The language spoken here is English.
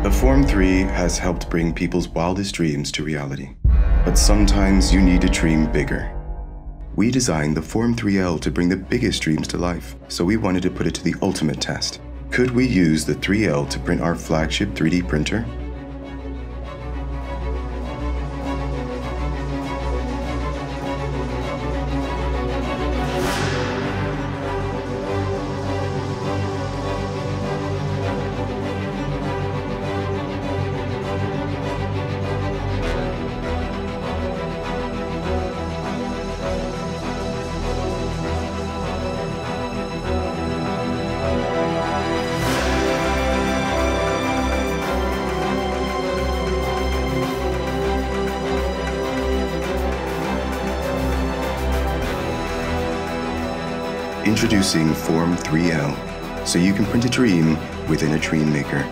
The Form 3 has helped bring people's wildest dreams to reality. But sometimes you need to dream bigger. We designed the Form 3L to bring the biggest dreams to life, so we wanted to put it to the ultimate test. Could we use the 3L to print our flagship 3D printer? Introducing Form 3L, so you can print a dream within a dream maker.